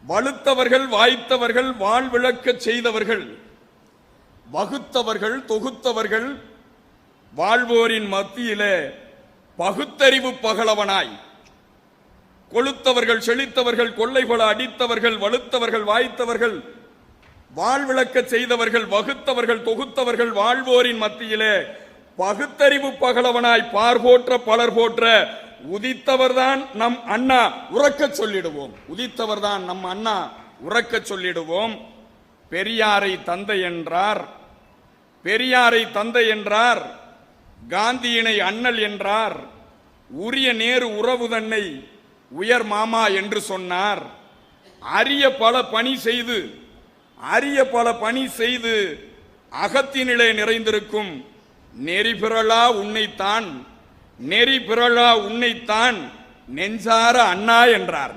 வலுத்தவர்கள், வாய்த்தவர்கள், வாழ்விளக்க செய்தவர்கள், வகுத்தவர்கள், தொகுத்தவர்கள், வாழ்வோரின் மத்தியிலே பகுத்தறிவு பகலவனாய் கொளுத்தவர்கள், செழித்தவர்கள், கொள்ளைகொல அடித்தவர்கள், வலுத்தவர்கள், வாய்த்தவர்கள், வாழ்விளக்க செய்தவர்கள், வகுத்தவர்கள், தொகுத்தவர்கள், வாழ்வோரின் மத்தியிலே பகுத்தறிவு பகலவனாய் பார்போற்ற பலர் போற்ற உதித்தவர்தான் நம் அண்ணா உறக்க சொல்லிடுவோம். உதித்தவர்தான் நம் அண்ணா உறக்க சொல்லிடுவோம். பெரியாரை தந்தை என்றார், பெரியாரை தந்தை என்றார், காந்தியினை அண்ணல் என்றார், உரிய நேரு உறவு தன்னை உயர் மாமா என்று சொன்னார். அரிய பல பணி செய்து அகத்தினிலே நிறைந்திருக்கும் நெறி பிறழா உன்னைத்தான் நெஞ்சார அண்ணா என்றார்.